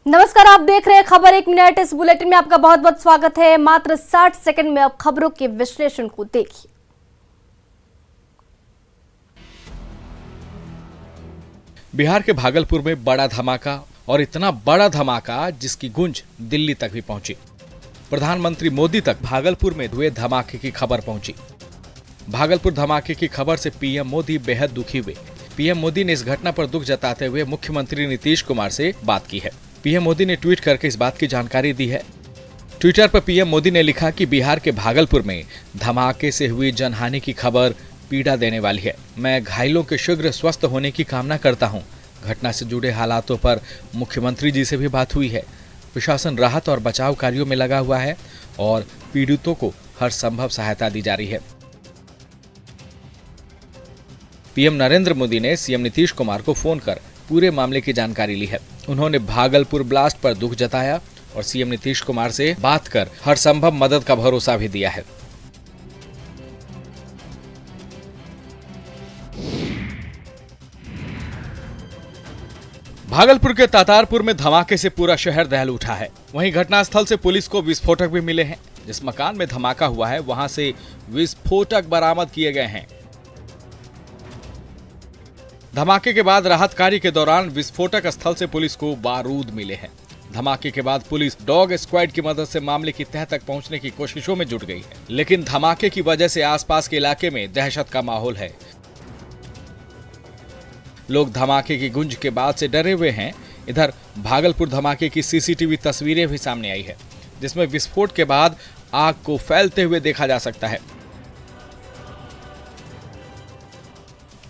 नमस्कार, आप देख रहे हैं खबर 1 मिनट। इस बुलेटिन में आपका बहुत बहुत स्वागत है। मात्र 60 सेकंड में अब खबरों के विश्लेषण को देखिए। बिहार के भागलपुर में बड़ा धमाका, और इतना बड़ा धमाका जिसकी गूंज दिल्ली तक भी पहुंची। प्रधानमंत्री मोदी तक भागलपुर में हुए धमाके की खबर पहुंची। भागलपुर धमाके की खबर से पीएम मोदी बेहद दुखी हुए। पीएम मोदी ने इस घटना पर दुख जताते हुए मुख्यमंत्री नीतीश कुमार से बात की है। पीएम मोदी ने ट्वीट करके इस बात की जानकारी दी है। ट्विटर पर पीएम मोदी ने लिखा कि बिहार के भागलपुर में धमाके से हुई जनहानि की खबर पीड़ा देने वाली है। मैं घायलों के शीघ्र स्वस्थ होने की कामना करता हूं। घटना से जुड़े हालातों पर मुख्यमंत्री जी से भी बात हुई है। प्रशासन राहत और बचाव कार्यों में लगा हुआ है और पीड़ितों को हर संभव सहायता दी जा रही है। पीएम नरेंद्र मोदी ने सीएम नीतीश कुमार को फोन कर पूरे मामले की जानकारी ली है। उन्होंने भागलपुर ब्लास्ट पर दुख जताया और सीएम नीतीश कुमार से बात कर हर संभव मदद का भरोसा भी दिया है। भागलपुर के तातारपुर में धमाके से पूरा शहर दहल उठा है। वहीं घटनास्थल से पुलिस को विस्फोटक भी मिले हैं। जिस मकान में धमाका हुआ है वहां से विस्फोटक बरामद किए गए हैं। धमाके के बाद राहत कार्य के दौरान विस्फोटक स्थल से पुलिस को बारूद मिले हैं। धमाके के बाद पुलिस डॉग स्क्वाड की मदद से मामले की तह तक पहुंचने की कोशिशों में जुट गई है, लेकिन धमाके की वजह से आसपास के इलाके में दहशत का माहौल है। लोग धमाके की गूंज के बाद से डरे हुए हैं। इधर भागलपुर धमाके की सीसीटीवी तस्वीरें भी सामने आई है, जिसमें विस्फोट के बाद आग को फैलते हुए देखा जा सकता है।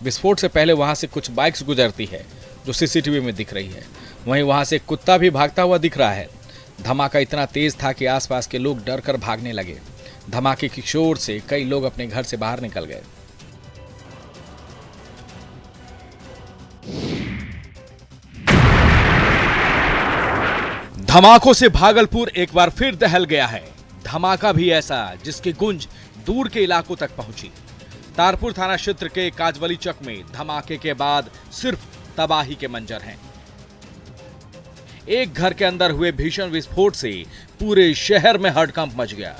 विस्फोट से पहले वहां से कुछ बाइक्स गुजरती है जो सीसीटीवी में दिख रही है। वहीं वहां से कुत्ता भी भागता हुआ दिख रहा है। धमाका इतना तेज था कि आसपास के लोग डर कर भागने लगे। धमाके की शोर से कई लोग अपने घर से बाहर निकल गए। धमाकों से भागलपुर एक बार फिर दहल गया है। धमाका भी ऐसा जिसकी गूंज दूर के इलाकों तक पहुंची। तारपुर थाना क्षेत्र के काजवली चक में धमाके के बाद सिर्फ तबाही के मंजर हैं। एक घर के अंदर हुए भीषण विस्फोट से पूरे शहर में हड़कंप मच गया।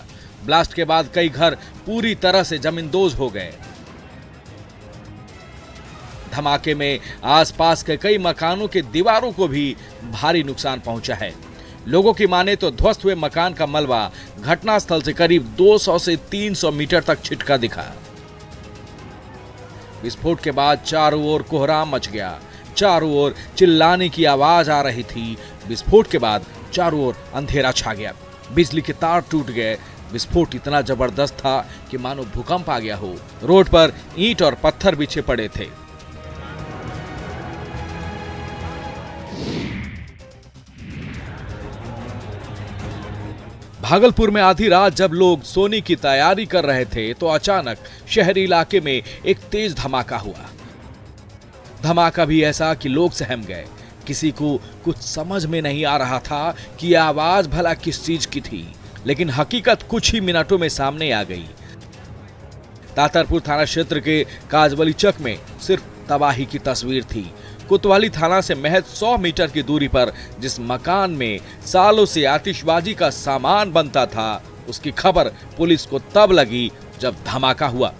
ब्लास्ट के बाद कई घर पूरी तरह से जमींदोज हो गए। धमाके में आसपास के कई मकानों के दीवारों को भी भारी नुकसान पहुंचा है। लोगों की माने तो ध्वस्त हुए मकान का मलबा घटनास्थल से करीब 200 से 300 मीटर तक छिटका दिखा। विस्फोट के बाद चारों ओर कोहराम मच गया। चारों ओर चिल्लाने की आवाज आ रही थी। विस्फोट के बाद चारों ओर अंधेरा छा गया। बिजली के तार टूट गए। विस्फोट इतना जबरदस्त था कि मानो भूकंप आ गया हो। रोड पर ईंट और पत्थर बिछे पड़े थे। भागलपुर में आधी रात जब लोग सोने की तैयारी कर रहे थे तो अचानक शहरी इलाके में एक तेज धमाका हुआ। धमाका भी ऐसा कि लोग सहम गए। किसी को कुछ समझ में नहीं आ रहा था कि यह आवाज भला किस चीज की थी, लेकिन हकीकत कुछ ही मिनटों में सामने आ गई। तातारपुर थाना क्षेत्र के काजवली चक में सिर्फ तबाही की तस्वीर थी। कोतवाली थाना से महज 100 मीटर की दूरी पर जिस मकान में सालों से आतिशबाजी का सामान बनता था, उसकी खबर पुलिस को तब लगी जब धमाका हुआ।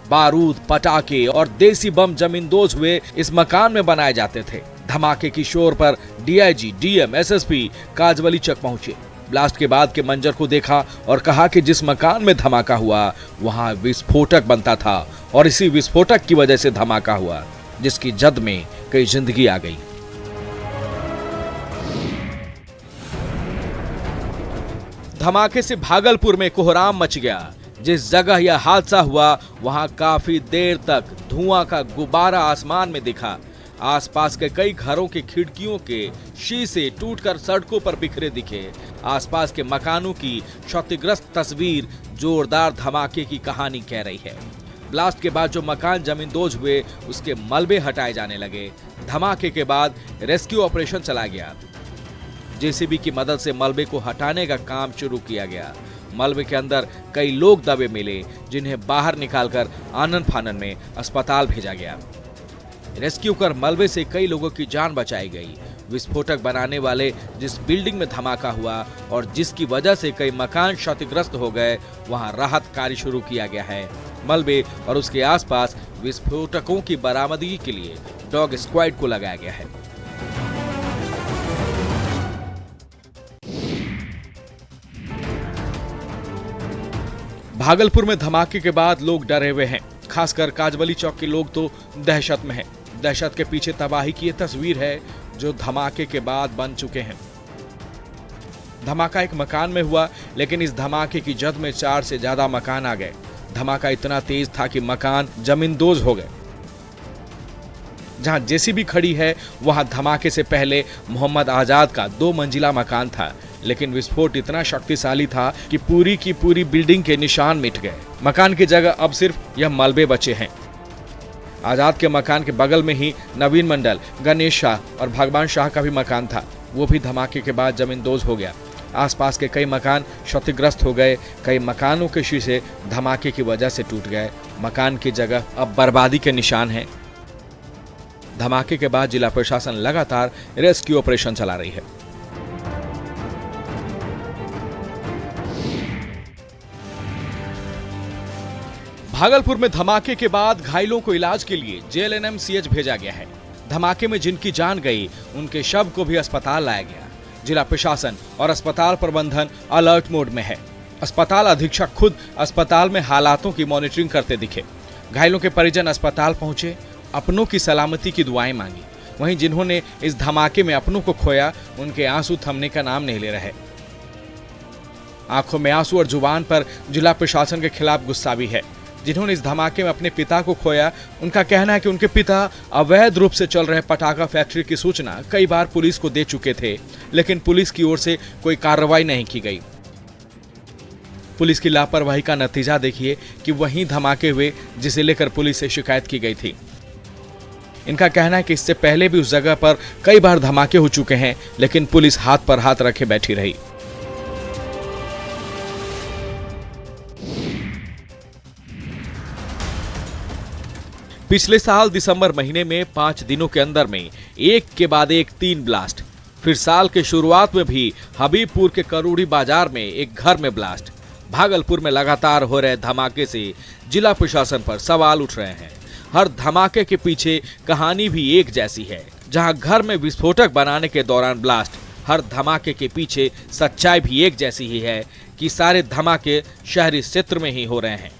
बारूद, पटाखे और देसी बम जमींदोज हुए इस मकान में बनाए जाते थे। धमाके की शोर पर डीआईजी, डीएम, एसएसपी काजवली चक पहुंचे। ब्लास्ट के बाद के मंजर को देखा और कहा कि जिस मकान में धमाका हुआ वहां विस्फोटक बनता था और इसी विस्फोटक की वजह से धमाका हुआ, जिसकी जद में कई जिंदगी आ गई। धमाके से भागलपुर में कोहराम मच गया। जिस जगह यह हादसा हुआ वहां काफी देर तक धुआं का गुब्बारा आसमान में दिखा। आसपास के कई घरों की खिड़कियों के शीशे टूटकर सड़कों पर बिखरे दिखे। आसपास के मकानों की क्षतिग्रस्त तस्वीर जोरदार धमाके की कहानी कह रही है। ब्लास्ट के बाद जो मकान जमींदोज हुए उसके मलबे हटाए जाने लगे। धमाके के बाद रेस्क्यू ऑपरेशन चला गया। जेसीबी की मदद से मलबे को हटाने का काम शुरू किया गया। मलबे के अंदर कई लोग दबे मिले, जिन्हें बाहर निकालकर आनन फानन में अस्पताल भेजा गया। रेस्क्यू कर मलबे से कई लोगों की जान बचाई गई। विस्फोटक बनाने वाले जिस बिल्डिंग में धमाका हुआ और जिसकी वजह से कई मकान क्षतिग्रस्त हो गए, वहां राहत कार्य शुरू किया गया है। मलबे और उसके आसपास विस्फोटकों की बरामदगी के लिए डॉग स्क्वाड को लगाया गया है। भागलपुर में धमाके के बाद लोग डरे हुए हैं। खासकर काजबली चौक के लोग तो दहशत में हैं। दहशत के पीछे तबाही की ये तस्वीर है जो धमाके के बाद बन चुके हैं। धमाका एक मकान में हुआ, लेकिन इस धमाके की जद में 4 से ज्यादा मकान आ गए। धमाका इतना तेज था कि मकान जमींदोज हो गए। जहां जेसीबी खड़ी है, वहां धमाके से पहले मोहम्मद आजाद का 2 मंजिला मकान था, लेकिन विस्फोट इतना शक्तिशाली था कि पूरी की पूरी बिल्डिंग के निशान मिट गए। मकान की जगह अब सिर्फ यह मलबे बचे हैं। आजाद के मकान के बगल में ही नवीन मंडल, गणेश शाह और भगवान शाह का भी मकान था। वो भी धमाके के बाद जमींदोज हो गया। आसपास के कई मकान क्षतिग्रस्त हो गए। कई मकानों के शीशे धमाके की वजह से टूट गए। मकान की जगह अब बर्बादी के निशान हैं। धमाके के बाद जिला प्रशासन लगातार रेस्क्यू ऑपरेशन चला रही है। भागलपुर में धमाके के बाद घायलों को इलाज के लिए जेएलएनएमसीएच भेजा गया है। धमाके में जिनकी जान गई, उनके शव को भी अस्पताल लाया गया। जिला प्रशासन और अस्पताल प्रबंधन अलर्ट मोड में है। अस्पताल अधीक्षक खुद अस्पताल में हालातों की मॉनिटरिंग करते दिखे। घायलों के परिजन अस्पताल पहुंचे, अपनों की सलामती की दुआएं मांगी। वहीं जिन्होंने इस धमाके में अपनों को खोया, उनके आंसू थमने का नाम नहीं ले रहे। आंखों में आंसू और जुबान पर जिला प्रशासन के खिलाफ गुस्सा भी है। जिन्होंने इस धमाके में अपने पिता को खोया, उनका कहना है कि उनके पिता अवैध रूप से चल रहे पटाखा फैक्ट्री की सूचना कई बार पुलिस को दे चुके थे, लेकिन पुलिस की ओर से कोई कार्रवाई नहीं की गई। पुलिस की लापरवाही का नतीजा देखिए कि वहीं धमाके हुए जिसे लेकर पुलिस से शिकायत की गई थी। इनका कहना है कि इससे पहले भी उस जगह पर कई बार धमाके हो चुके हैं, लेकिन पुलिस हाथ पर हाथ रखे बैठी रही। पिछले साल दिसंबर महीने में 5 दिनों के अंदर में एक के बाद एक 3 ब्लास्ट। फिर साल के शुरुआत में भी हबीबपुर के करोड़ी बाजार में एक घर में ब्लास्ट। भागलपुर में लगातार हो रहे धमाके से जिला प्रशासन पर सवाल उठ रहे हैं। हर धमाके के पीछे कहानी भी एक जैसी है। जहां घर में विस्फोटक बनाने के दौरान ब्लास्ट, हर धमाके के पीछे सच्चाई भी एक जैसी ही है कि सारे धमाके शहरी क्षेत्र में ही हो रहे हैं।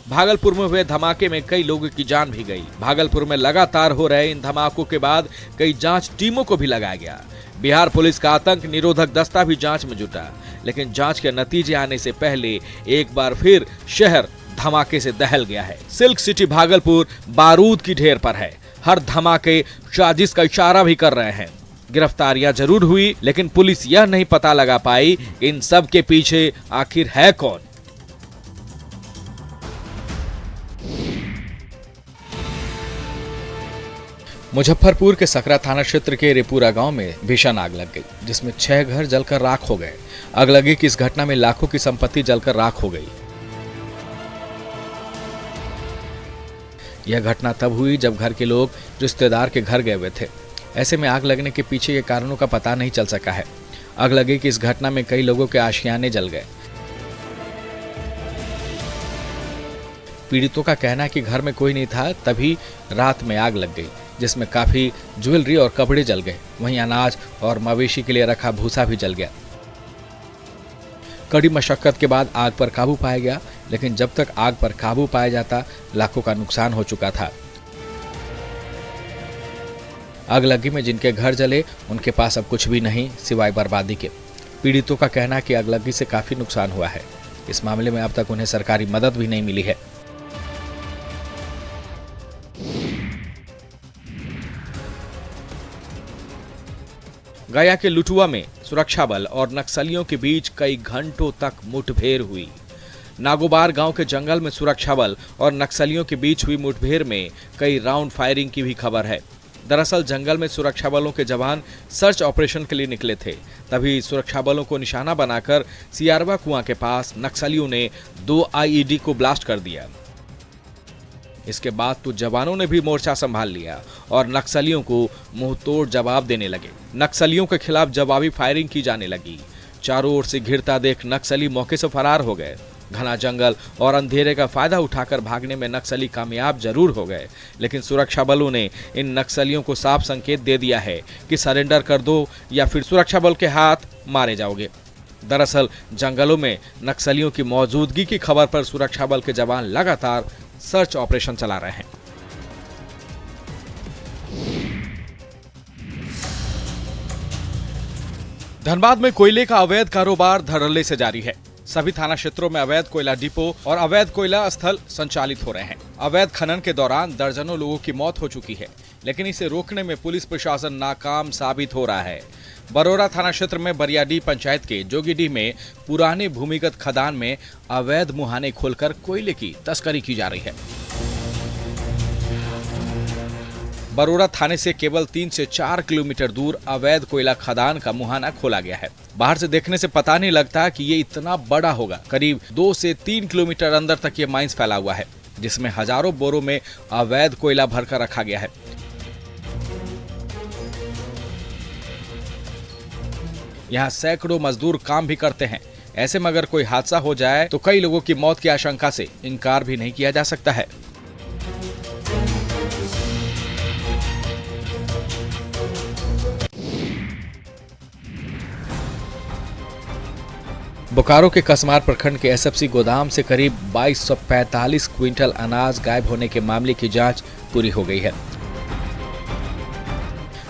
भागलपुर में हुए धमाके में कई लोगों की जान भी गई। भागलपुर में लगातार हो रहे इन धमाकों के बाद कई जांच टीमों को भी लगाया गया। बिहार पुलिस का आतंक निरोधक दस्ता भी जांच में जुटा, लेकिन जांच के नतीजे आने से पहले एक बार फिर शहर धमाके से दहल गया है। सिल्क सिटी भागलपुर बारूद की ढेर पर है। हर धमाके साजिश का इशारा भी कर रहे हैं। गिरफ्तारियां जरूर हुई, लेकिन पुलिस यह नहीं पता लगा पाई इन सब के पीछे आखिर है कौन। मुजफ्फरपुर के सकरा थाना क्षेत्र के रेपुरा गांव में भीषण आग लग गई, जिसमें 6 घर जलकर राख हो गए। अगलगी की इस घटना में लाखों की संपत्ति जलकर राख हो गई। यह घटना तब हुई जब घर के लोग रिश्तेदार के घर गए हुए थे। ऐसे में आग लगने के पीछे के कारणों का पता नहीं चल सका है। अगलगी की इस घटना में कई लोगों के आशियाने जल गए। पीड़ितों का कहना है कि घर में कोई नहीं था, तभी रात में आग लग गई, जिसमें काफी ज्वेलरी और कपड़े जल गए। वहीं अनाज और मवेशी के लिए रखा भूसा भी जल गया। कड़ी मशक्कत के बाद आग पर काबू पाया गया, लेकिन जब तक आग पर काबू पाया जाता लाखों का नुकसान हो चुका था। अगलगी में जिनके घर जले उनके पास अब कुछ भी नहीं सिवाय बर्बादी के। पीड़ितों का कहना है कि अगलगी से काफी नुकसान हुआ है। इस मामले में अब तक उन्हें सरकारी मदद भी नहीं मिली है। गया के लुटुआ में सुरक्षा बल और नक्सलियों के बीच कई घंटों तक मुठभेड़ हुई। नागोबार गांव के जंगल में सुरक्षा बल और नक्सलियों के बीच हुई मुठभेड़ में कई राउंड फायरिंग की भी खबर है। दरअसल जंगल में सुरक्षा बलों के जवान सर्च ऑपरेशन के लिए निकले थे, तभी सुरक्षा बलों को निशाना बनाकर सियारवा कुआं के पास नक्सलियों ने 2 आईईडी को ब्लास्ट कर दिया। इसके बाद तो जवानों ने भी मोर्चा संभाल लिया और नक्सलियों को मुंह तोड़ जवाब देने लगे। नक्सलियों के खिलाफ जवाबी फायरिंग की जाने लगी। चारों ओर से घिरता देख नक्सली मौके से फरार हो गए। घना जंगल और अंधेरे का फायदा उठाकर भागने में नक्सली कामयाब जरूर हो गए, लेकिन सुरक्षा बलों ने इन नक्सलियों को साफ संकेत दे दिया है कि सरेंडर कर दो या फिर सुरक्षा बल के हाथ मारे जाओगे। दरअसल जंगलों में नक्सलियों की मौजूदगी की खबर पर सुरक्षा बल के जवान लगातार सर्च ऑपरेशन चला रहे हैं। धनबाद में कोयले का अवैध कारोबार धड़ल्ले से जारी है। सभी थाना क्षेत्रों में अवैध कोयला डिपो और अवैध कोयला स्थल संचालित हो रहे हैं। अवैध खनन के दौरान दर्जनों लोगों की मौत हो चुकी है, लेकिन इसे रोकने में पुलिस प्रशासन नाकाम साबित हो रहा है। बरोरा थाना क्षेत्र में बरियाडीह पंचायत के जोगीडीह में पुराने भूमिगत खदान में अवैध मुहाने खोलकर कोयले की तस्करी की जा रही है। बरोरा थाने से केवल 3 से 4 किलोमीटर दूर अवैध कोयला खदान का मुहाना खोला गया है। बाहर से देखने से पता नहीं लगता कि ये इतना बड़ा होगा। करीब 2 से 3 किलोमीटर अंदर तक ये माइंस फैला हुआ है, जिसमें हजारों बोरों में अवैध कोयला भरकर रखा गया है। यहाँ सैकड़ों मजदूर काम भी करते हैं। ऐसे में अगर कोई हादसा हो जाए तो कई लोगों की मौत की आशंका से इनकार भी नहीं किया जा सकता है। बोकारो के कसमार प्रखंड के एसएफसी गोदाम से करीब 2245 क्विंटल अनाज गायब होने के मामले की जांच पूरी हो गई है।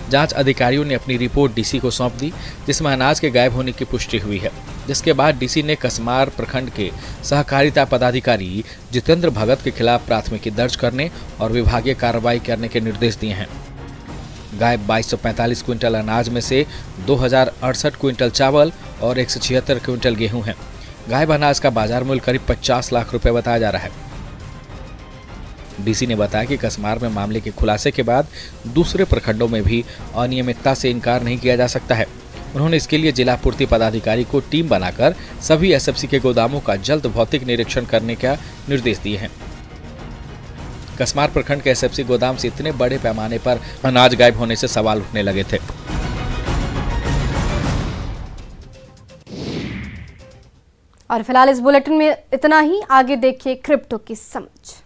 जांच अधिकारियों ने अपनी रिपोर्ट डीसी को सौंप दी, जिसमें अनाज के गायब होने की पुष्टि हुई है। जिसके बाद डीसी ने कसमार प्रखंड के सहकारिता पदाधिकारी जितेंद्र भगत के खिलाफ प्राथमिकी दर्ज करने और विभागीय कार्रवाई करने के निर्देश दिए हैं। गायब 2245 क्विंटल अनाज में से 2068 क्विंटल चावल और 176 क्विंटल गेहूं है। गायब अनाज का बाजार मूल्य करीब 50 लाख रुपए बताया जा रहा है। डीसी ने बताया कि कसमार में मामले के खुलासे के बाद दूसरे प्रखंडों में भी अनियमितता से इनकार नहीं किया जा सकता है। उन्होंने इसके लिए जिला पूर्ति पदाधिकारी को टीम बनाकर सभी एसएफसी के गोदामों का जल्द भौतिक निरीक्षण करने का निर्देश दिए हैं। कसमार प्रखंड के एसएफसी गोदाम से इतने बड़े पैमाने पर अनाज गायब होने से सवाल उठने लगे थे। और फिलहाल इस बुलेटिन में इतना ही। आगे देखिए क्रिप्टो की समझ।